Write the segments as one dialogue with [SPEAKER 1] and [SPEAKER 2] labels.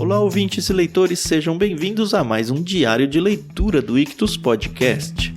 [SPEAKER 1] Olá, ouvintes e leitores, sejam bem-vindos a mais um diário de leitura do Ictus Podcast.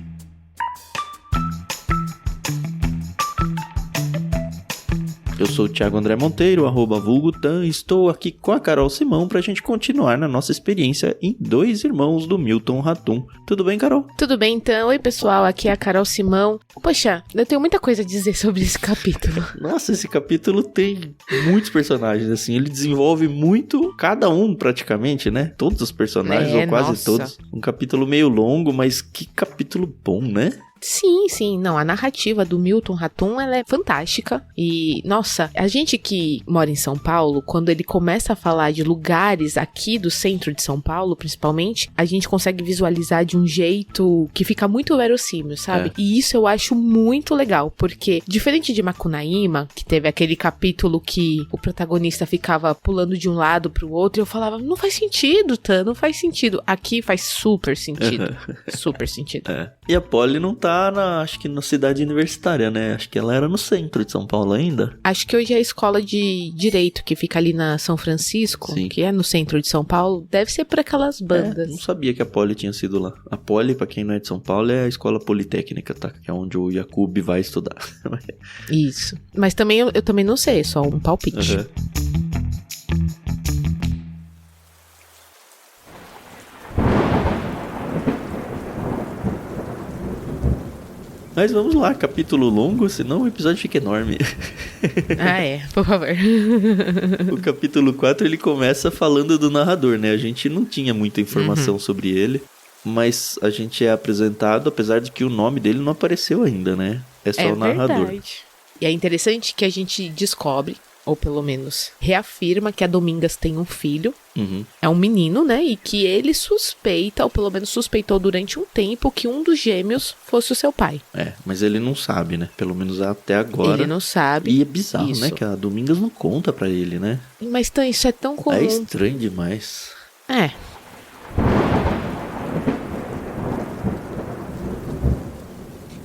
[SPEAKER 1] Eu sou o Thiago André Monteiro, @vulgutan, e estou aqui com a Carol Simão pra gente continuar na nossa experiência em Dois Irmãos do Milton Ratum. Tudo bem, Carol?
[SPEAKER 2] Tudo bem, então. Oi, pessoal, aqui é a Carol Simão. Poxa, eu tenho muita coisa a dizer sobre esse capítulo.
[SPEAKER 1] Nossa, esse capítulo tem muitos personagens, assim, ele desenvolve muito, cada um praticamente, né? Todos os personagens, ou quase todos. Um capítulo meio longo, mas que capítulo bom, né?
[SPEAKER 2] Sim. Não, a narrativa do Milton Ratum, ela é fantástica. E, nossa, a gente que mora em São Paulo, quando ele começa a falar de lugares aqui do centro de São Paulo, principalmente, a gente consegue visualizar de um jeito que fica muito verossímil, sabe? E isso eu acho muito legal, porque, diferente de Macunaíma, que teve aquele capítulo que o protagonista ficava pulando de um lado pro outro, e eu falava, não faz sentido, Tan, não faz sentido. Aqui faz super sentido. Super sentido.
[SPEAKER 1] E a Polly não tá acho que na cidade universitária, né? Acho que ela era no centro de São Paulo ainda.
[SPEAKER 2] Acho que hoje é a escola de Direito, que fica ali na São Francisco,
[SPEAKER 1] Sim.
[SPEAKER 2] Que é no centro de São Paulo. Deve ser por aquelas bandas.
[SPEAKER 1] Não sabia que a Polly tinha sido lá. A Polly, pra quem não é de São Paulo, é a escola politécnica, tá? Que é onde o Yakub vai estudar.
[SPEAKER 2] Isso. Mas também eu também não sei, é só um palpite.
[SPEAKER 1] Mas vamos lá, capítulo longo, senão o episódio fica enorme.
[SPEAKER 2] Por favor.
[SPEAKER 1] O capítulo 4, ele começa falando do narrador, né? A gente não tinha muita informação sobre ele, mas a gente é apresentado, apesar de que o nome dele não apareceu ainda, né? É só o narrador.
[SPEAKER 2] Verdade. E é interessante que a gente descobre, ou pelo menos reafirma, que a Domingas tem um filho. É um menino, né? E que ele suspeita, ou pelo menos suspeitou durante um tempo, que um dos gêmeos fosse o seu pai.
[SPEAKER 1] Mas ele não sabe, né? Pelo menos até agora.
[SPEAKER 2] Ele não sabe.
[SPEAKER 1] E é bizarro,
[SPEAKER 2] isso,
[SPEAKER 1] né? Que a Domingas não conta pra ele, né?
[SPEAKER 2] Mas isso é tão comum.
[SPEAKER 1] É estranho demais.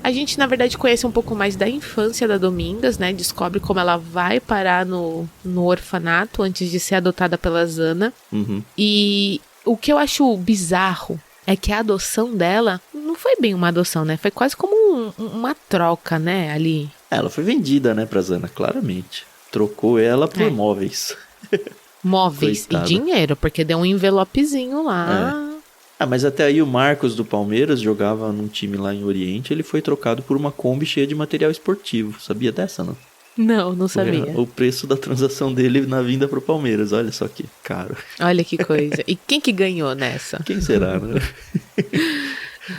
[SPEAKER 2] A gente, na verdade, conhece um pouco mais da infância da Domingas, né? Descobre como ela vai parar no orfanato antes de ser adotada pela Zana. E o que eu acho bizarro é que a adoção dela não foi bem uma adoção, né? Foi quase como uma troca, né? Ali.
[SPEAKER 1] Ela foi vendida, né, pra Zana, claramente. Trocou ela por móveis.
[SPEAKER 2] Móveis
[SPEAKER 1] Coitada.
[SPEAKER 2] E dinheiro, porque deu um envelopezinho lá.
[SPEAKER 1] Mas até aí o Marcos do Palmeiras jogava num time lá em Oriente, ele foi trocado por uma Kombi cheia de material esportivo. Sabia dessa, não?
[SPEAKER 2] Não sabia.
[SPEAKER 1] O preço da transação dele na vinda pro Palmeiras, olha só que caro.
[SPEAKER 2] Olha que coisa. E quem que ganhou nessa?
[SPEAKER 1] Quem será, né?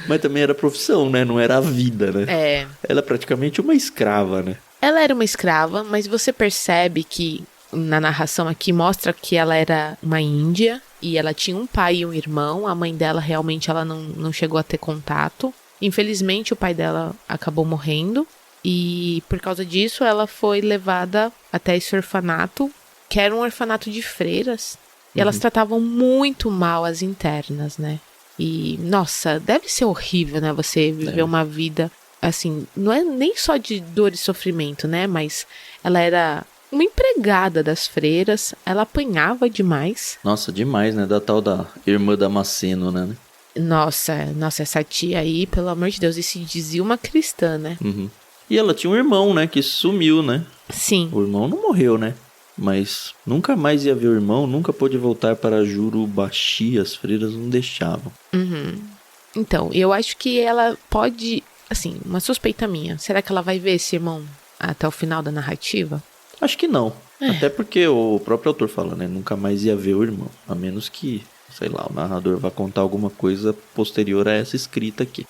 [SPEAKER 1] Mas também era profissão, né? Não era a vida, né? Ela é praticamente uma escrava, né?
[SPEAKER 2] Ela era uma escrava, mas você percebe que na narração aqui mostra que ela era uma índia. E ela tinha um pai e um irmão. A mãe dela realmente ela não chegou a ter contato. Infelizmente o pai dela acabou morrendo. E por causa disso ela foi levada até esse orfanato, que era um orfanato de freiras. E elas tratavam muito mal as internas, né? E, nossa, deve ser horrível, né? Você viver uma vida, assim, não é nem só de dor e sofrimento, né? Mas ela era uma empregada das freiras, ela apanhava demais.
[SPEAKER 1] Nossa, demais, né? Da tal da irmã Damasceno, né?
[SPEAKER 2] Nossa, essa tia aí, pelo amor de Deus, e se dizia uma cristã, né?
[SPEAKER 1] E ela tinha um irmão, né? Que sumiu, né?
[SPEAKER 2] Sim.
[SPEAKER 1] O irmão não morreu, né? Mas nunca mais ia ver o irmão, nunca pôde voltar para Jurubaxi, as freiras não deixavam.
[SPEAKER 2] Então, eu acho que ela pode, assim, uma suspeita minha, será que ela vai ver esse irmão até o final da narrativa?
[SPEAKER 1] Acho que não. Até porque o próprio autor fala, né? Nunca mais ia ver o irmão. A menos que, sei lá, o narrador vá contar alguma coisa posterior a essa escrita aqui.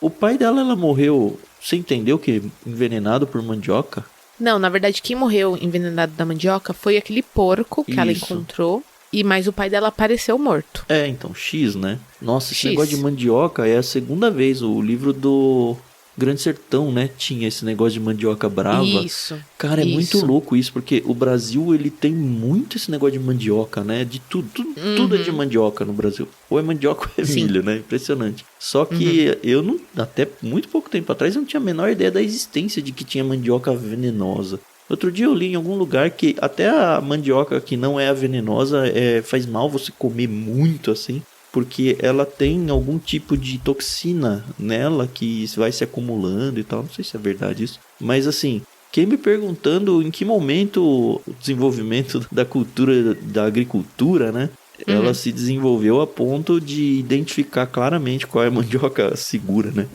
[SPEAKER 1] O pai dela, ela morreu, você entendeu que envenenado por mandioca?
[SPEAKER 2] Não, na verdade, quem morreu envenenado da mandioca foi aquele porco que ela encontrou. Mas o pai dela apareceu morto.
[SPEAKER 1] Então, X, né? Nossa, esse negócio de mandioca é a segunda vez. O livro do Grande Sertão, né? Tinha esse negócio de mandioca brava.
[SPEAKER 2] Isso.
[SPEAKER 1] Cara, é muito louco isso, porque o Brasil, ele tem muito esse negócio de mandioca, né? De tudo. Tudo é de mandioca no Brasil. Ou é mandioca ou é milho, né? Impressionante. Só que eu não... Até muito pouco tempo atrás, eu não tinha a menor ideia da existência de que tinha mandioca venenosa. Outro dia eu li em algum lugar que até a mandioca que não é a venenosa faz mal você comer muito assim, porque ela tem algum tipo de toxina nela que vai se acumulando e tal. Não sei se é verdade isso, mas assim, fiquei me perguntando em que momento o desenvolvimento da cultura da agricultura, né? Ela se desenvolveu a ponto de identificar claramente qual é a mandioca segura, né?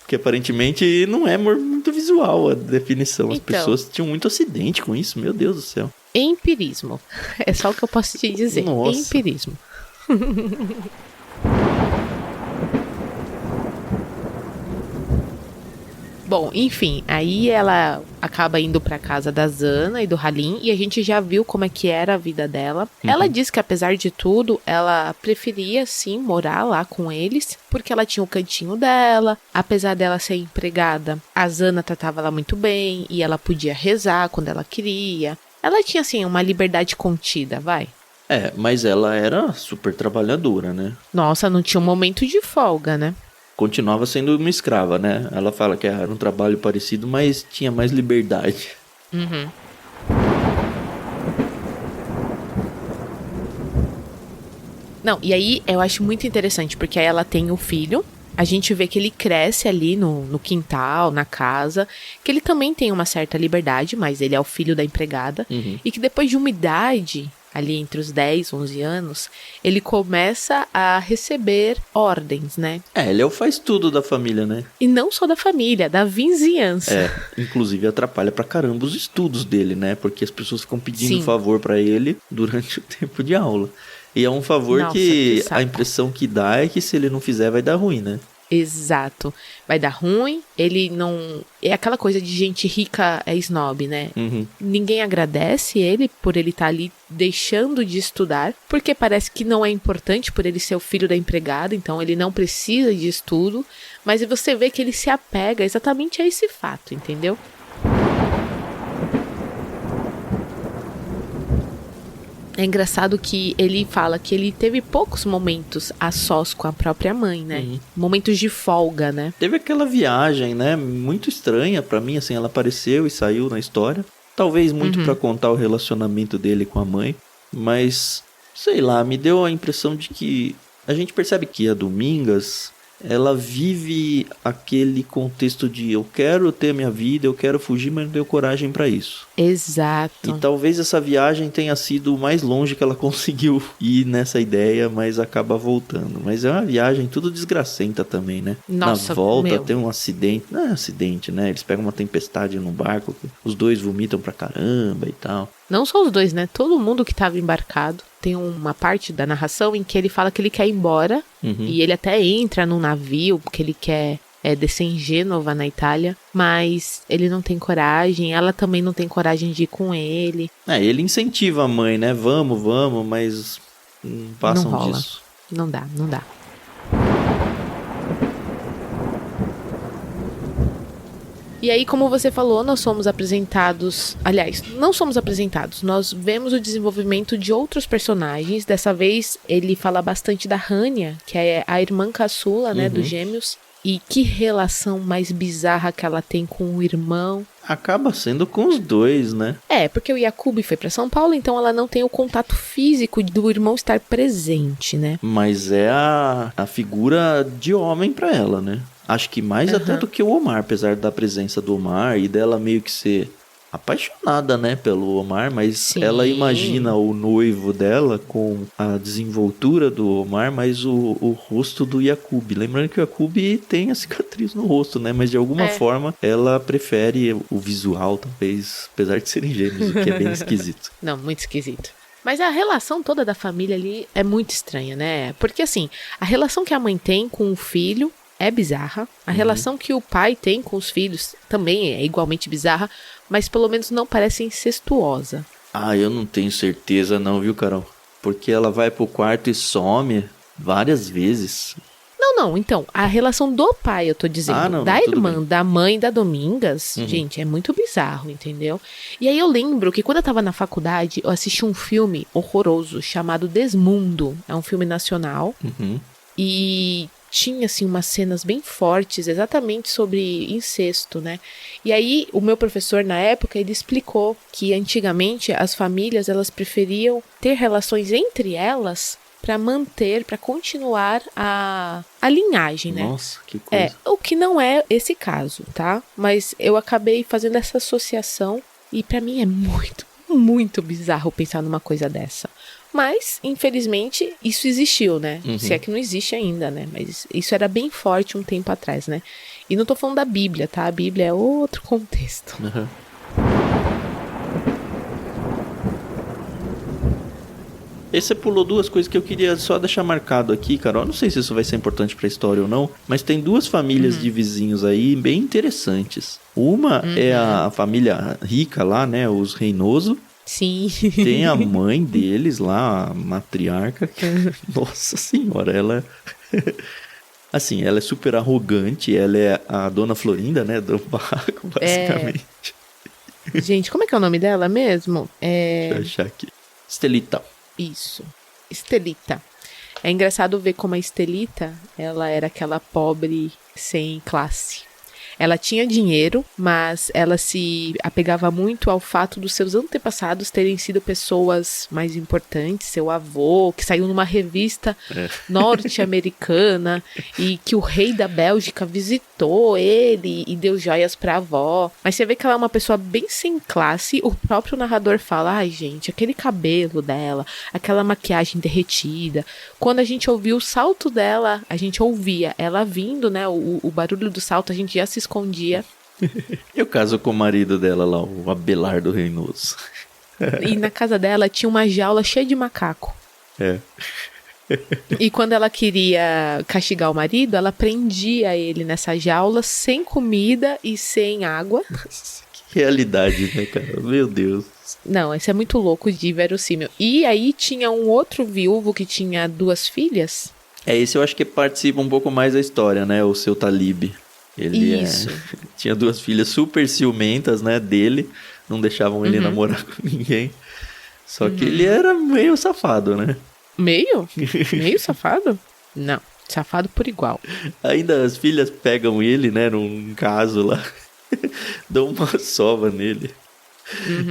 [SPEAKER 1] Porque aparentemente não é muito visual a definição. As pessoas tinham muito acidente com isso, meu Deus do céu.
[SPEAKER 2] Empirismo. É só o que eu posso te dizer. Nossa. Empirismo. Bom, enfim, aí ela acaba indo pra casa da Zana e do Halim, e a gente já viu como é que era a vida dela. Ela diz que, apesar de tudo, ela preferia, sim, morar lá com eles, porque ela tinha o cantinho dela. Apesar dela ser empregada, a Zana tratava ela muito bem, e ela podia rezar quando ela queria. Ela tinha, assim, uma liberdade contida, vai.
[SPEAKER 1] Mas ela era super trabalhadora, né?
[SPEAKER 2] Nossa, não tinha um momento de folga, né?
[SPEAKER 1] Continuava sendo uma escrava, né? Ela fala que era um trabalho parecido, mas tinha mais liberdade.
[SPEAKER 2] Não, e aí eu acho muito interessante, porque aí ela tem o filho, a gente vê que ele cresce ali no quintal, na casa, que ele também tem uma certa liberdade, mas ele é o filho da empregada, e que depois de uma idade, ali entre os 10, 11 anos, ele começa a receber ordens, né?
[SPEAKER 1] Ele é o faz tudo da família, né?
[SPEAKER 2] E não só da família, da vizinhança.
[SPEAKER 1] Inclusive atrapalha pra caramba os estudos dele, né? Porque as pessoas ficam pedindo favor pra ele durante o tempo de aula. E é um favor que a impressão que dá é que se ele não fizer vai dar ruim, né?
[SPEAKER 2] Exato. Vai dar ruim, ele não... É aquela coisa de gente rica é snob, né? Ninguém agradece ele por ele estar ali deixando de estudar, porque parece que não é importante por ele ser o filho da empregada, então ele não precisa de estudo, mas você vê que ele se apega exatamente a esse fato, entendeu? É engraçado que ele fala que ele teve poucos momentos a sós com a própria mãe, né? Momentos de folga, né?
[SPEAKER 1] Teve aquela viagem, né? Muito estranha pra mim, assim, ela apareceu e saiu na história. Talvez muito pra contar o relacionamento dele com a mãe. Mas, sei lá, me deu a impressão de que... A gente percebe que a Domingas... ela vive aquele contexto de eu quero ter minha vida, eu quero fugir, mas não tenho coragem pra isso.
[SPEAKER 2] Exato.
[SPEAKER 1] E talvez essa viagem tenha sido o mais longe que ela conseguiu ir nessa ideia, mas acaba voltando. Mas é uma viagem tudo desgracenta também, né?
[SPEAKER 2] Nossa,
[SPEAKER 1] na volta tem um acidente, não é acidente, né? Eles pegam uma tempestade no barco, os dois vomitam pra caramba e tal.
[SPEAKER 2] Não só os dois, né? Todo mundo que estava embarcado. Tem uma parte da narração em que ele fala que ele quer ir embora. E ele até entra num navio, porque ele quer descer em Gênova, na Itália. Mas ele não tem coragem. Ela também não tem coragem de ir com ele.
[SPEAKER 1] Ele incentiva a mãe, né? Vamos, mas não passam
[SPEAKER 2] não rola.
[SPEAKER 1] Disso.
[SPEAKER 2] Não dá. E aí, como você falou, nós somos apresentados... Aliás, não somos apresentados. Nós vemos o desenvolvimento de outros personagens. Dessa vez, ele fala bastante da Hania, que é a irmã caçula, né, dos gêmeos. E que relação mais bizarra que ela tem com o irmão.
[SPEAKER 1] Acaba sendo com os dois, né?
[SPEAKER 2] Porque o Yakub foi pra São Paulo, então ela não tem o contato físico do irmão estar presente, né?
[SPEAKER 1] Mas é a figura de homem pra ela, né? Acho que mais até do que o Omar, apesar da presença do Omar e dela meio que ser apaixonada, né, pelo Omar, mas ela imagina o noivo dela com a desenvoltura do Omar, mas o rosto do Yakub. Lembrando que o Yakub tem a cicatriz no rosto, né, mas de alguma forma ela prefere o visual, talvez, apesar de serem gêmeos, o que é bem esquisito.
[SPEAKER 2] Não, muito esquisito. Mas a relação toda da família ali é muito estranha, né? Porque assim, a relação que a mãe tem com o filho é bizarra. A relação que o pai tem com os filhos também é igualmente bizarra, mas pelo menos não parece incestuosa.
[SPEAKER 1] Eu não tenho certeza não, viu, Carol? Porque ela vai pro quarto e some várias vezes.
[SPEAKER 2] Não, então, a relação do pai, eu tô dizendo, da irmã, da mãe da Domingas, gente, é muito bizarro, entendeu? E aí eu lembro que quando eu tava na faculdade, eu assisti um filme horroroso chamado Desmundo. É um filme nacional. E tinha, assim, umas cenas bem fortes, exatamente sobre incesto, né? E aí, o meu professor, na época, ele explicou que, antigamente, as famílias, elas preferiam ter relações entre elas para continuar a linhagem, né?
[SPEAKER 1] Nossa, que coisa.
[SPEAKER 2] O que não é esse caso, tá? Mas eu acabei fazendo essa associação e para mim é muito, muito bizarro pensar numa coisa dessa. Mas, infelizmente, isso existiu, né? Se é que não existe ainda, né? Mas isso era bem forte um tempo atrás, né? E não tô falando da Bíblia, tá? A Bíblia é outro contexto.
[SPEAKER 1] E você pulou duas coisas que eu queria só deixar marcado aqui, Carol. Eu não sei se isso vai ser importante pra história ou não, mas tem duas famílias de vizinhos aí bem interessantes. Uma é a família rica lá, né? Os Reinoso.
[SPEAKER 2] Sim.
[SPEAKER 1] Tem a mãe deles lá, a matriarca. Nossa senhora, ela... Assim, ela é super arrogante. Ela é a dona Florinda, né? Do barraco, basicamente.
[SPEAKER 2] Gente, como é que é o nome dela mesmo?
[SPEAKER 1] Deixa eu achar aqui. Estelita.
[SPEAKER 2] Isso, Estelita. É engraçado ver como a Estelita, ela era aquela pobre sem classe. Ela tinha dinheiro, mas ela se apegava muito ao fato dos seus antepassados terem sido pessoas mais importantes. Seu avô, que saiu numa revista norte-americana e que o rei da Bélgica visitou ele e deu joias pra avó. Mas você vê que ela é uma pessoa bem sem classe. O próprio narrador fala, ai gente, aquele cabelo dela, aquela maquiagem derretida. Quando a gente ouvia o salto dela, a gente ouvia ela vindo, né? O barulho do salto, a gente já se escondia.
[SPEAKER 1] E o caso com o marido dela lá, o Abelardo Reinoso.
[SPEAKER 2] E na casa dela tinha uma jaula cheia de macaco. E quando ela queria castigar o marido, ela prendia ele nessa jaula sem comida e sem água.
[SPEAKER 1] Nossa, que realidade, né, cara? Meu Deus.
[SPEAKER 2] Não, isso é muito louco de verossímil. E aí tinha um outro viúvo que tinha 2 filhas.
[SPEAKER 1] Esse eu acho que participa um pouco mais da história, né? O seu Talib. Ele tinha 2 filhas super ciumentas, né, dele. Não deixavam ele namorar com ninguém. Só que ele era meio safado, né?
[SPEAKER 2] Meio? Meio safado? Não, safado por igual.
[SPEAKER 1] Ainda as filhas pegam ele, né, num caso lá. Dão uma sova nele.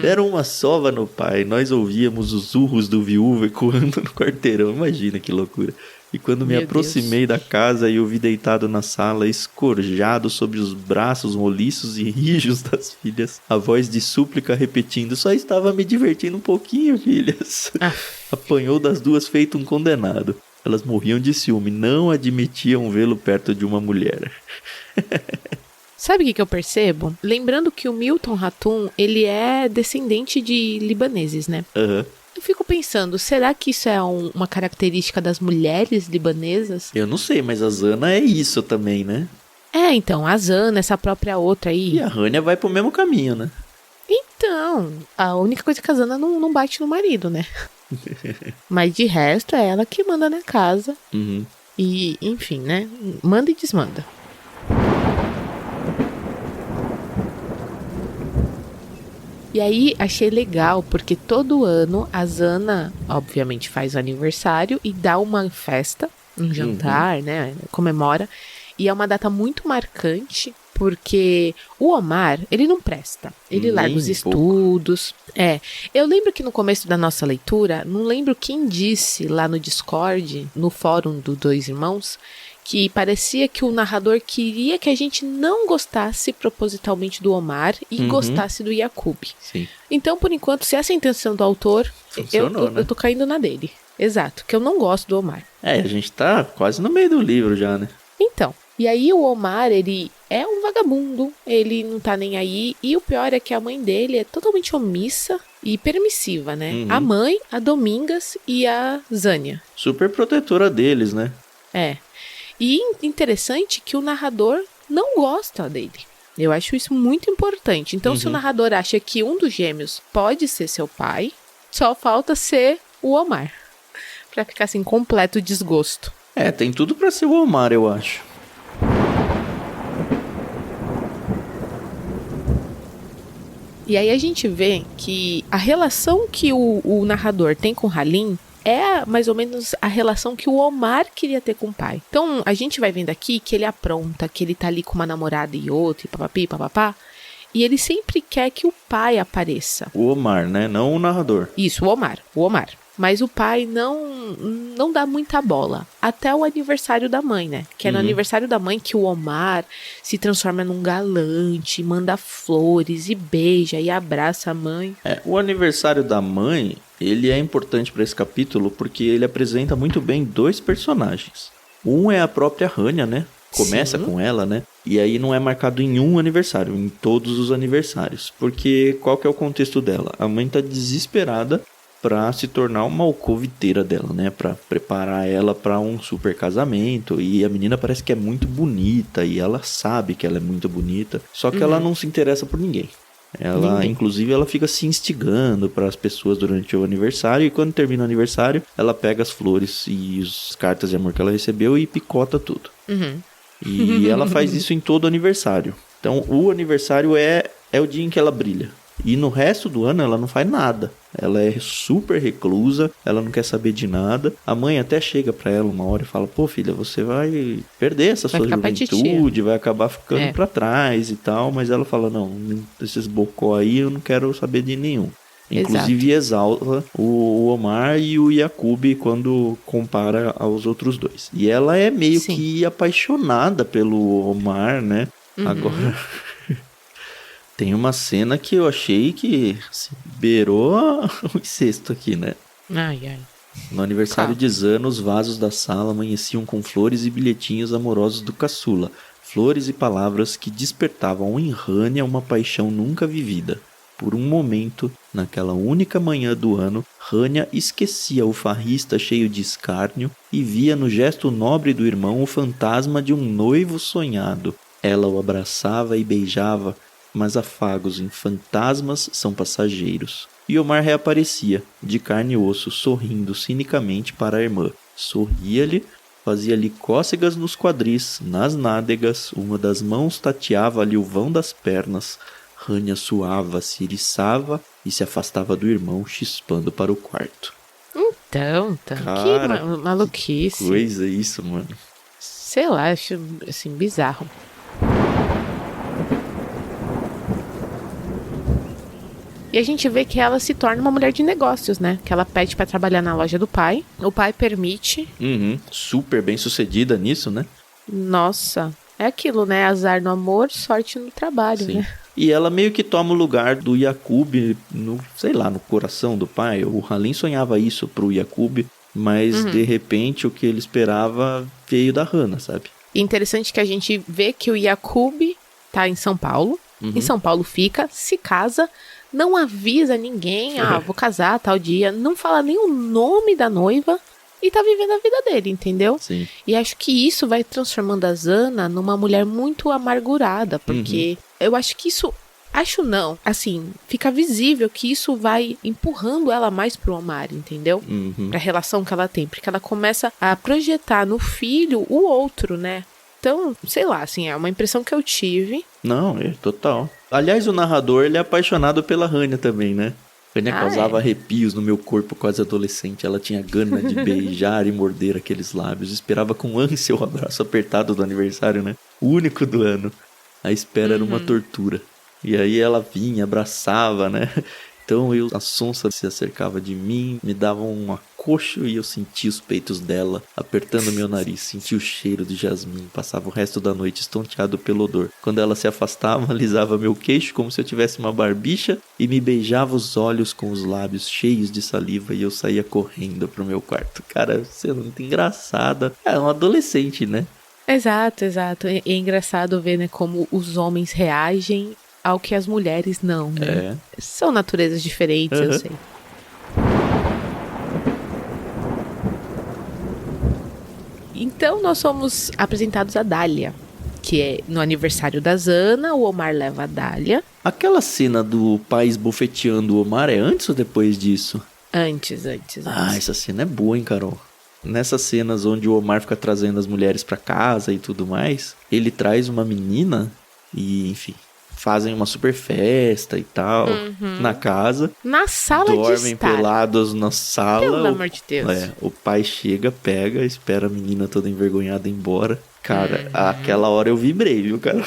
[SPEAKER 1] Deram uma sova no pai. Nós ouvíamos os urros do viúvo ecoando no quarteirão. Imagina que loucura. E quando me aproximei da casa e o vi deitado na sala, escorjado sobre os braços roliços e rijos das filhas, a voz de súplica repetindo, só estava me divertindo um pouquinho, filhas. Apanhou das 2 feito um condenado. Elas morriam de ciúme, não admitiam vê-lo perto de uma mulher.
[SPEAKER 2] Sabe o que eu percebo? Lembrando que o Milton Ratum, ele é descendente de libaneses, né? Eu fico pensando, será que isso é uma característica das mulheres libanesas?
[SPEAKER 1] Eu não sei, mas a Zana é isso também, né?
[SPEAKER 2] Então, a Zana, essa própria outra aí...
[SPEAKER 1] E a Rania vai pro mesmo caminho, né?
[SPEAKER 2] Então, a única coisa que a Zana não bate no marido, né? Mas de resto, é ela que manda na casa. E, enfim, né? Manda e desmanda. E aí, achei legal, porque todo ano a Zana, obviamente, faz aniversário e dá uma festa, um jantar, né? Comemora. E é uma data muito marcante, porque o Omar, ele não presta. Ele larga os estudos. Eu lembro que no começo da nossa leitura, não lembro quem disse lá no Discord, no fórum dos 2 irmãos, que parecia que o narrador queria que a gente não gostasse propositalmente do Omar e gostasse do Yakub.
[SPEAKER 1] Sim.
[SPEAKER 2] Então, por enquanto, se essa é a intenção do autor, eu tô caindo na dele. Exato, que eu não gosto do Omar.
[SPEAKER 1] A gente tá quase no meio do livro já, né?
[SPEAKER 2] Então, e aí o Omar, ele é um vagabundo, ele não tá nem aí, e o pior é que a mãe dele é totalmente omissa e permissiva, né? A mãe, a Domingas e a Zânia.
[SPEAKER 1] Super protetora deles, né?
[SPEAKER 2] E interessante que o narrador não gosta dele. Eu acho isso muito importante. Então, se o narrador acha que um dos gêmeos pode ser seu pai, só falta ser o Omar. Pra ficar assim, completo desgosto.
[SPEAKER 1] Tem tudo pra ser o Omar, eu acho.
[SPEAKER 2] E aí a gente vê que a relação que o narrador tem com Halim é mais ou menos a relação que o Omar queria ter com o pai. Então, a gente vai vendo aqui que ele apronta, que ele tá ali com uma namorada e outra, e papapi, papapá. E ele sempre quer que o pai apareça.
[SPEAKER 1] O Omar, né? Não o narrador.
[SPEAKER 2] Isso, o Omar. Mas o pai não dá muita bola. Até o aniversário da mãe, né? Que é no aniversário da mãe que o Omar se transforma num galante, manda flores e beija e abraça a mãe.
[SPEAKER 1] O aniversário da mãe, ele é importante para esse capítulo porque ele apresenta muito bem 2 personagens. Um é a própria Rania, né? Começa com ela, né? E aí não é marcado em um aniversário, em todos os aniversários. Porque qual que é o contexto dela? A mãe tá desesperada pra se tornar uma alcoviteira dela, né? Pra preparar ela pra um super casamento. E a menina parece que é muito bonita e ela sabe que ela é muito bonita. Só que ela não se interessa por ninguém. Inclusive, ela fica se instigando para as pessoas durante o aniversário. E quando termina o aniversário, ela pega as flores e as cartas de amor que ela recebeu e picota tudo. E ela faz isso em todo aniversário. Então, o aniversário é o dia em que ela brilha. E no resto do ano, ela não faz nada. Ela é super reclusa, ela não quer saber de nada. A mãe até chega pra ela uma hora e fala: pô, filha, você vai perder essa sua juventude, vai acabar ficando pra trás e tal. Mas ela fala: não, esses bocó aí eu não quero saber de nenhum. Inclusive exalta o Omar e o Yaqub quando compara aos outros 2. E ela é meio que apaixonada pelo Omar, né? Agora, tem uma cena que eu achei que assim, beirou o incesto aqui, né?
[SPEAKER 2] Ai.
[SPEAKER 1] No aniversário de Zana, os vasos da sala amanheciam com flores e bilhetinhos amorosos do caçula. Flores e palavras que despertavam em Rania uma paixão nunca vivida. Por um momento, naquela única manhã do ano, Rania esquecia o farrista cheio de escárnio e via no gesto nobre do irmão o fantasma de um noivo sonhado. Ela o abraçava e beijava, mas afagos em fantasmas são passageiros. E Omar reaparecia, de carne e osso, sorrindo cinicamente para a irmã. Sorria-lhe, fazia-lhe cócegas nos quadris, nas nádegas, uma das mãos tateava-lhe o vão das pernas. Rania suava, se eriçava e se afastava do irmão, chispando para o quarto.
[SPEAKER 2] Então, cara, que maluquice.
[SPEAKER 1] Que coisa isso, mano.
[SPEAKER 2] Sei lá, acho assim, bizarro. E a gente vê que ela se torna uma mulher de negócios, né? Que ela pede pra trabalhar na loja do pai. O pai permite.
[SPEAKER 1] Super bem sucedida nisso, né?
[SPEAKER 2] Nossa, é aquilo, né? Azar no amor, sorte no trabalho, né?
[SPEAKER 1] E ela meio que toma o lugar do Yaqub no coração do pai. O Halim sonhava isso pro Yaqub, mas de repente o que ele esperava veio da Hannah, sabe?
[SPEAKER 2] E interessante que a gente vê que o Yaqub tá em São Paulo. Em São Paulo fica, se casa, não avisa ninguém, vou casar tal dia, não fala nem o nome da noiva e tá vivendo a vida dele, entendeu?
[SPEAKER 1] Sim.
[SPEAKER 2] E acho que isso vai transformando a Zana numa mulher muito amargurada, porque eu acho que isso... Acho não, assim, fica visível que isso vai empurrando ela mais pro Omar, entendeu? Pra relação que ela tem, porque ela começa a projetar no filho o outro, né? Então, sei lá, assim, é uma impressão que eu tive.
[SPEAKER 1] Não, é total. Aliás, o narrador, ele é apaixonado pela Rania também, né? Rania causava arrepios no meu corpo quase adolescente. Ela tinha gana de beijar e morder aqueles lábios. Esperava com ânsia o abraço apertado do aniversário, né? O único do ano. A espera era uma tortura. E aí ela vinha, abraçava, né? Então a sonsa se acercava de mim, me dava um acocho e eu sentia os peitos dela, apertando meu nariz, sentia o cheiro de jasmim, passava o resto da noite estonteado pelo odor. Quando ela se afastava, alisava meu queixo como se eu tivesse uma barbicha e me beijava os olhos com os lábios cheios de saliva e eu saía correndo pro meu quarto. Cara, você é muito engraçada. É um adolescente, né?
[SPEAKER 2] Exato. E é engraçado ver, né, como os homens reagem ao que as mulheres não, né? São naturezas diferentes, eu sei. Então nós somos apresentados a Dália, que é no aniversário da Zana, o Omar leva a Dália.
[SPEAKER 1] Aquela cena do pai esbofeteando o Omar é antes ou depois disso?
[SPEAKER 2] Antes.
[SPEAKER 1] Essa cena é boa, hein, Carol? Nessas cenas onde o Omar fica trazendo as mulheres pra casa e tudo mais, ele traz uma menina e, enfim, fazem uma super festa e tal, na casa.
[SPEAKER 2] Na sala de estar.
[SPEAKER 1] Dormem pelados na sala.
[SPEAKER 2] Pelo amor de Deus.
[SPEAKER 1] O pai chega, pega, espera a menina toda envergonhada ir embora. Cara, aquela hora eu vibrei, viu, cara?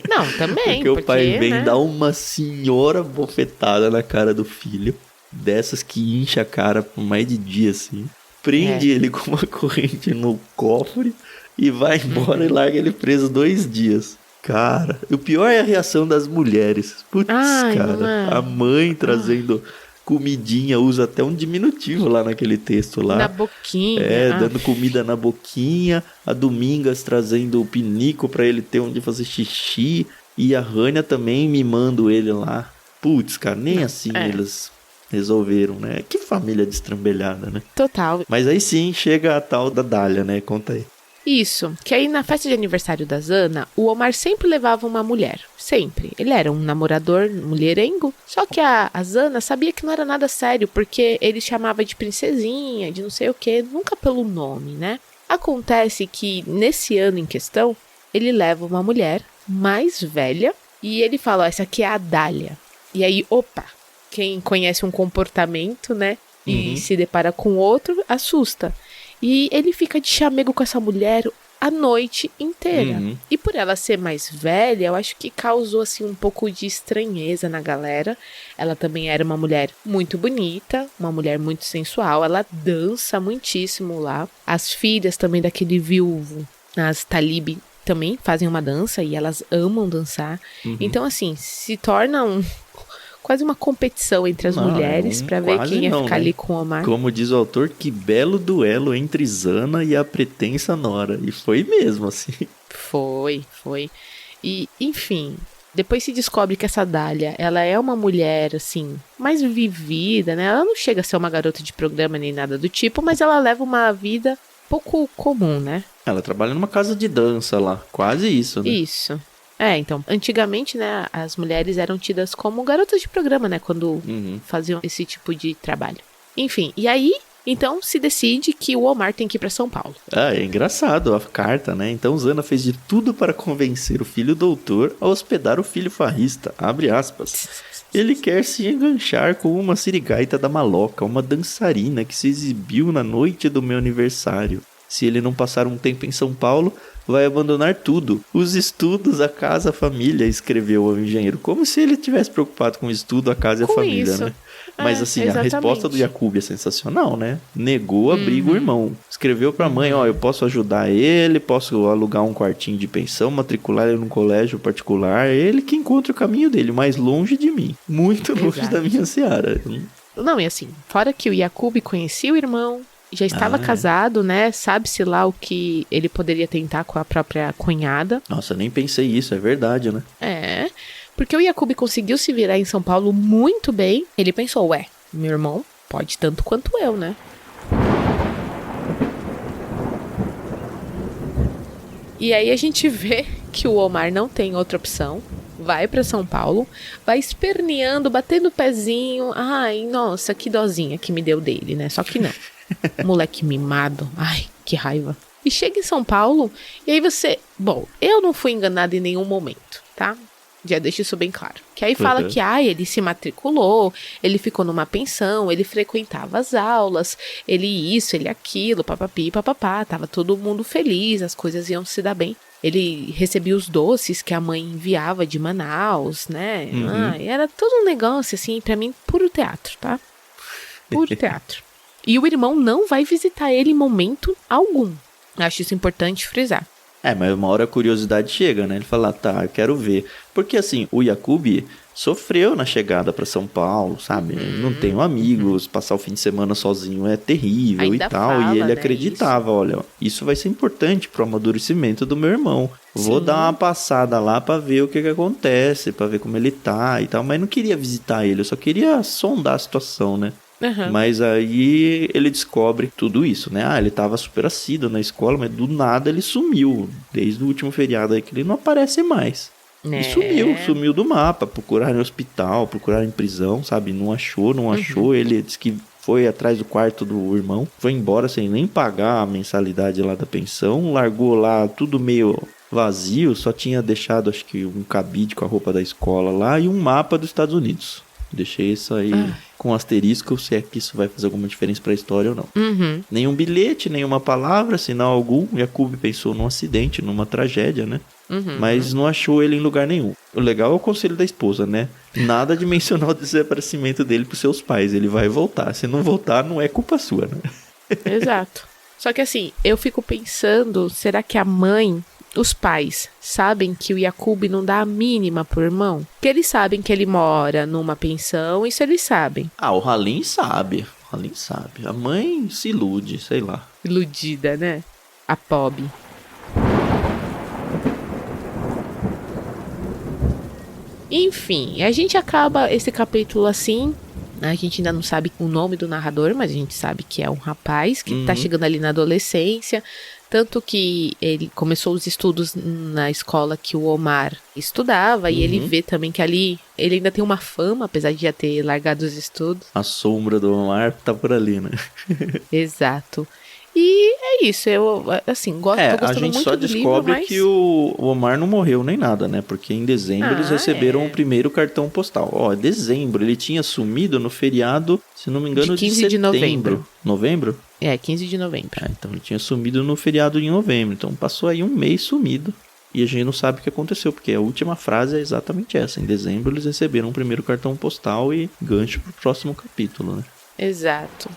[SPEAKER 2] Não, também.
[SPEAKER 1] Porque o pai vem dar uma senhora bofetada na cara do filho. Dessas que incha a cara por mais de dia, assim. Prende ele com uma corrente no cofre e vai embora e larga ele preso 2 dias. Cara, o pior é a reação das mulheres. Putz, cara, a mãe trazendo comidinha, usa até um diminutivo lá naquele texto lá.
[SPEAKER 2] Na boquinha.
[SPEAKER 1] Dando comida na boquinha. A Domingas trazendo o pinico pra ele ter onde fazer xixi. E a Rania também mimando ele lá. Putz, cara, nem assim eles resolveram, né? Que família destrambelhada, né?
[SPEAKER 2] Total.
[SPEAKER 1] Mas aí sim chega a tal da Dália, né? Conta aí.
[SPEAKER 2] Isso, que aí na festa de aniversário da Zana, o Omar sempre levava uma mulher, sempre. Ele era um namorador mulherengo, só que a Zana sabia que não era nada sério, porque ele chamava de princesinha, de não sei o que, nunca pelo nome, né? Acontece que nesse ano em questão, ele leva uma mulher mais velha e ele fala, essa aqui é a Dália. E aí, opa, quem conhece um comportamento, né, e se depara com outro, assusta. E ele fica de chamego com essa mulher a noite inteira. E por ela ser mais velha, eu acho que causou assim um pouco de estranheza na galera. Ela também era uma mulher muito bonita, uma mulher muito sensual. Ela dança muitíssimo lá. As filhas também daquele viúvo, as Talib, também fazem uma dança e elas amam dançar. Então assim, se torna quase uma competição entre as mulheres pra ver quem ia ficar ali com o Omar.
[SPEAKER 1] Como diz o autor, que belo duelo entre Zana e a pretensa nora. E foi mesmo, assim.
[SPEAKER 2] Foi. E, enfim, depois se descobre que essa Dália, ela é uma mulher, assim, mais vivida, né? Ela não chega a ser uma garota de programa nem nada do tipo, mas ela leva uma vida pouco comum, né?
[SPEAKER 1] Ela trabalha numa casa de dança lá, quase isso, né?
[SPEAKER 2] Isso. Então, antigamente, né, as mulheres eram tidas como garotas de programa, né, quando faziam esse tipo de trabalho. Enfim, e aí, então, se decide que o Omar tem que ir pra São Paulo.
[SPEAKER 1] É engraçado a carta, né? Então, Zana fez de tudo para convencer o filho doutor a hospedar o filho farrista, abre aspas. Ele quer se enganchar com uma sirigaita da maloca, uma dançarina que se exibiu na noite do meu aniversário. Se ele não passar um tempo em São Paulo, vai abandonar tudo. Os estudos, a casa, a família, escreveu o engenheiro. Como se ele tivesse preocupado com o estudo, a casa e a família, né? Mas assim, exatamente. A resposta do Yacub é sensacional, né? Negou abrigo o irmão. Escreveu pra mãe, eu posso ajudar ele, posso alugar um quartinho de pensão, matricular ele num colégio particular. Ele que encontra o caminho dele, mais longe de mim. Muito longe da minha seara.
[SPEAKER 2] Não, e assim, fora que o Yacub conhecia o irmão, já estava casado, né? Sabe-se lá o que ele poderia tentar com a própria cunhada.
[SPEAKER 1] Nossa, nem pensei isso, é verdade, né?
[SPEAKER 2] Porque o Yacub conseguiu se virar em São Paulo muito bem. Ele pensou, meu irmão pode tanto quanto eu, né? E aí a gente vê que o Omar não tem outra opção. Vai pra São Paulo, vai esperneando, batendo o pezinho. Ai, nossa, que dozinha que me deu dele, né? Só que não. Moleque mimado. Ai, que raiva. E chega em São Paulo, e aí você... Bom, eu não fui enganada em nenhum momento, tá? Já deixo isso bem claro. Que aí fala que, ele se matriculou, ele ficou numa pensão, ele frequentava as aulas, ele isso, ele aquilo, papapi, papapá, tava todo mundo feliz, as coisas iam se dar bem. Ele recebia os doces que a mãe enviava de Manaus, né? Era todo um negócio, assim, pra mim, puro teatro, tá? Puro teatro. E o irmão não vai visitar ele em momento algum. Acho isso importante frisar.
[SPEAKER 1] Mas uma hora a curiosidade chega, né? Ele fala, eu quero ver. Porque assim, o Yacub sofreu na chegada pra São Paulo, sabe? Não tenho amigos, passar o fim de semana sozinho é terrível ainda e tal. E ele acreditava, olha, isso vai ser importante pro amadurecimento do meu irmão. Vou dar uma passada lá pra ver o que acontece, pra ver como ele tá e tal. Mas não queria visitar ele, eu só queria sondar a situação, né? Mas aí ele descobre tudo isso, né? Ele tava super assíduo na escola, mas do nada ele sumiu. Desde o último feriado aí que ele não aparece mais. E sumiu do mapa. Procuraram em hospital, procuraram em prisão, sabe? Não achou. Ele disse que foi atrás do quarto do irmão, foi embora sem nem pagar a mensalidade lá da pensão, largou lá tudo meio vazio, só tinha deixado, acho que um cabide com a roupa da escola lá e um mapa dos Estados Unidos. Deixei isso aí com asterisco, se é que isso vai fazer alguma diferença pra história ou não. Nenhum bilhete, nenhuma palavra, sinal algum. Jacob pensou num acidente, numa tragédia, né? Mas não achou ele em lugar nenhum. O legal é o conselho da esposa, né? Nada de mencionar o desaparecimento dele pros seus pais. Ele vai voltar. Se não voltar, não é culpa sua, né?
[SPEAKER 2] Exato. Só que assim, eu fico pensando, será que a mãe, os pais, sabem que o Jacob não dá a mínima pro irmão? Porque eles sabem que ele mora numa pensão, isso eles sabem.
[SPEAKER 1] Ah, o Halim sabe. O Halim sabe. A mãe se ilude, sei lá.
[SPEAKER 2] Iludida, né? A pobre. Enfim, a gente acaba esse capítulo assim. A gente ainda não sabe o nome do narrador, mas a gente sabe que é um rapaz que tá chegando ali na adolescência. Tanto que ele começou os estudos na escola que o Omar estudava. E ele vê também que ali ele ainda tem uma fama, apesar de já ter largado os estudos.
[SPEAKER 1] A sombra do Omar tá por ali, né?
[SPEAKER 2] Exato. E é isso, eu, assim, tô gostando muito do livro,
[SPEAKER 1] a gente só descobre que o Omar não morreu nem nada, né? Porque em dezembro eles receberam o primeiro cartão postal. Ó, dezembro, ele tinha sumido no feriado, se não me engano,
[SPEAKER 2] de 15 de novembro.
[SPEAKER 1] Novembro?
[SPEAKER 2] É, 15 de novembro.
[SPEAKER 1] Então ele tinha sumido no feriado de novembro, então passou aí um mês sumido. E a gente não sabe o que aconteceu, porque a última frase é exatamente essa. Em dezembro eles receberam o primeiro cartão postal e gancho pro próximo capítulo, né?
[SPEAKER 2] Exato.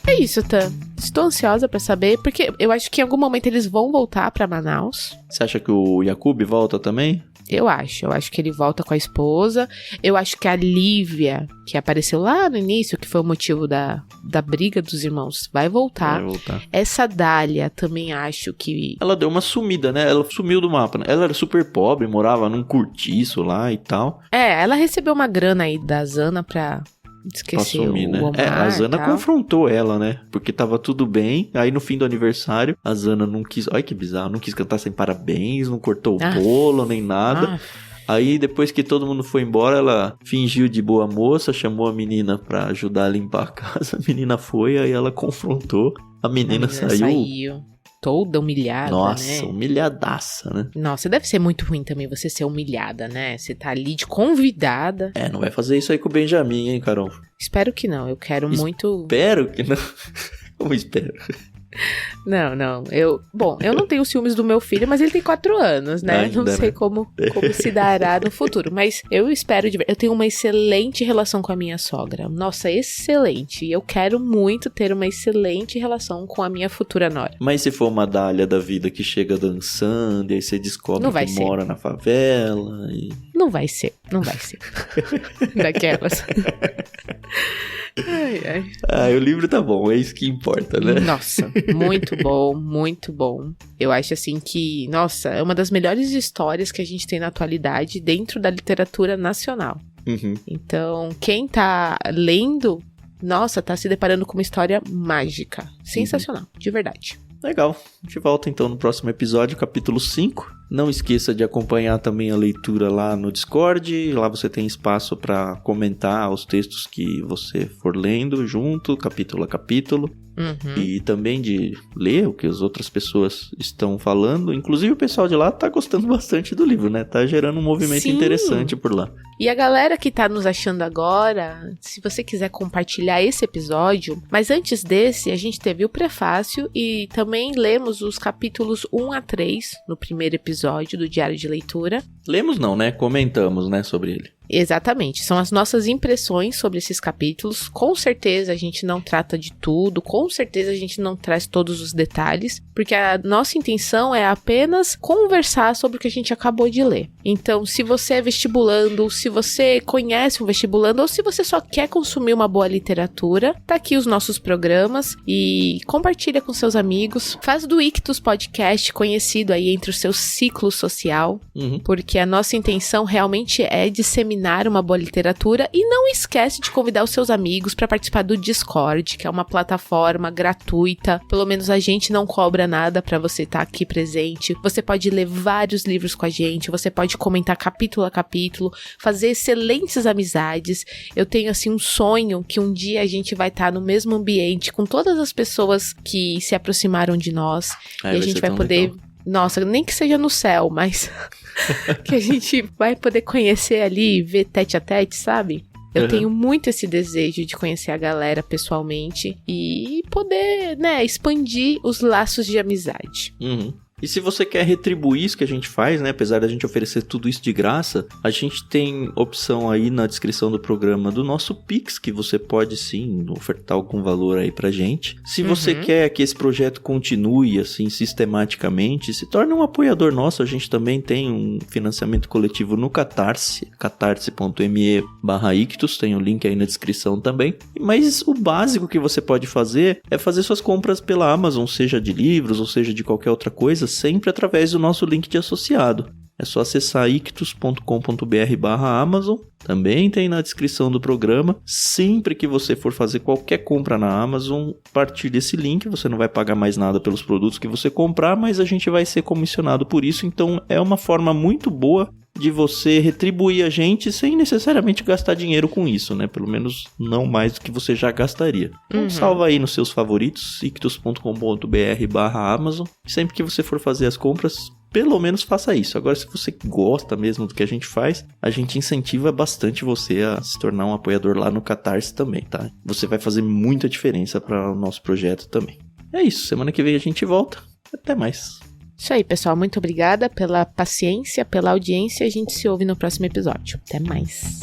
[SPEAKER 2] É isso, Tan. Estou ansiosa pra saber, porque eu acho que em algum momento eles vão voltar pra Manaus.
[SPEAKER 1] Você acha que o Jacob volta também?
[SPEAKER 2] Eu acho que ele volta com a esposa. Eu acho que a Lívia, que apareceu lá no início, que foi o motivo da briga dos irmãos, vai voltar. Essa Dália também acho que...
[SPEAKER 1] Ela deu uma sumida, né? Ela sumiu do mapa, né? Ela era super pobre, morava num cortiço lá e tal.
[SPEAKER 2] Ela recebeu uma grana aí da Zana pra... Esqueceu
[SPEAKER 1] assumir, né?
[SPEAKER 2] o Omar,
[SPEAKER 1] a Zana confrontou ela, né? Porque tava tudo bem. Aí no fim do aniversário, a Zana não quis... Olha que bizarro. Não quis cantar sem parabéns, não cortou o bolo, nem nada. Aí depois que todo mundo foi embora, ela fingiu de boa moça, chamou a menina pra ajudar a limpar a casa. A menina foi, aí ela confrontou. A menina saiu
[SPEAKER 2] toda humilhada,
[SPEAKER 1] Nossa,
[SPEAKER 2] né?
[SPEAKER 1] humilhadaça, né?
[SPEAKER 2] Nossa, deve ser muito ruim também você ser humilhada, né? Você tá ali de convidada.
[SPEAKER 1] Não vai fazer isso aí com o Benjamin, hein, Carol?
[SPEAKER 2] Espero que não, eu quero muito...
[SPEAKER 1] Espero que não. Como espero?
[SPEAKER 2] Não, eu não tenho ciúmes do meu filho, mas ele tem 4 anos, né?
[SPEAKER 1] Ainda,
[SPEAKER 2] não sei
[SPEAKER 1] né?
[SPEAKER 2] como se dará no futuro, mas eu espero eu tenho uma excelente relação com a minha sogra, nossa, excelente, e eu quero muito ter uma excelente relação com a minha futura nora.
[SPEAKER 1] Mas se for uma Dália da vida que chega dançando, e aí você descobre que mora na favela e...
[SPEAKER 2] Não vai ser daquelas.
[SPEAKER 1] O livro tá bom, é isso que importa, né?
[SPEAKER 2] Nossa, muito bom, muito bom. Eu acho assim que, nossa, é uma das melhores histórias que a gente tem na atualidade dentro da literatura nacional. Então, quem tá lendo, nossa, tá se deparando com uma história mágica. Sensacional, de verdade.
[SPEAKER 1] Legal, a gente volta então no próximo episódio, capítulo 5. Não esqueça de acompanhar também a leitura lá no Discord. Lá você tem espaço para comentar os textos que você for lendo junto, capítulo a capítulo. E também de ler o que as outras pessoas estão falando. Inclusive o pessoal de lá tá gostando bastante do livro, né? Tá gerando um movimento interessante por lá.
[SPEAKER 2] E a galera que tá nos achando agora, se você quiser compartilhar esse episódio, mas antes desse, a gente teve o prefácio e também lemos os capítulos 1 a 3 no primeiro episódio do Diário de Leitura.
[SPEAKER 1] Lemos não, né? Comentamos, né, sobre ele.
[SPEAKER 2] Exatamente, são as nossas impressões sobre esses capítulos. Com certeza a gente não trata de tudo, com certeza a gente não traz todos os detalhes, porque a nossa intenção é apenas conversar sobre o que a gente acabou de ler. Então, se você é vestibulando, se você conhece um vestibulando, ou se você só quer consumir uma boa literatura, tá aqui os nossos programas e compartilha com seus amigos. Faz do Ictus Podcast conhecido aí entre o seu ciclo social, porque a nossa intenção realmente é disseminar disseminar uma boa literatura. E não esquece de convidar os seus amigos para participar do Discord, que é uma plataforma gratuita. Pelo menos a gente não cobra nada para você estar aqui presente. Você pode ler vários livros com a gente, você pode comentar capítulo a capítulo, fazer excelentes amizades. Eu tenho assim um sonho que um dia a gente vai estar no mesmo ambiente com todas as pessoas que se aproximaram de nós, e a gente vai poder... Legal. Nossa, nem que seja no céu, mas que a gente vai poder conhecer ali, ver tete a tete, sabe? Eu tenho muito esse desejo de conhecer a galera pessoalmente e poder, né, expandir os laços de amizade.
[SPEAKER 1] E se você quer retribuir isso que a gente faz, né, apesar da gente oferecer tudo isso de graça, a gente tem opção aí na descrição do programa do nosso Pix, que você pode sim ofertar algum valor aí pra gente. Se você quer que esse projeto continue assim sistematicamente, se torne um apoiador nosso. A gente também tem um financiamento coletivo no Catarse, catarse.me/ictus, tem o link aí na descrição também. Mas o básico que você pode fazer é fazer suas compras pela Amazon, seja de livros ou seja de qualquer outra coisa, sempre através do nosso link de associado. É só acessar ictus.com.br/Amazon. Também tem na descrição do programa. Sempre que você for fazer qualquer compra na Amazon, a partir desse link, você não vai pagar mais nada pelos produtos que você comprar, mas a gente vai ser comissionado por isso. Então é uma forma muito boa de você retribuir a gente sem necessariamente gastar dinheiro com isso, né? Pelo menos não mais do que você já gastaria. Então salva aí nos seus favoritos, ictus.com.br/Amazon. Sempre que você for fazer as compras, pelo menos faça isso. Agora, se você gosta mesmo do que a gente faz, a gente incentiva bastante você a se tornar um apoiador lá no Catarse também, tá? Você vai fazer muita diferença para o nosso projeto também. É isso, semana que vem a gente volta. Até mais.
[SPEAKER 2] Isso aí, pessoal. Muito obrigada pela paciência, pela audiência. A gente se ouve no próximo episódio. Até mais.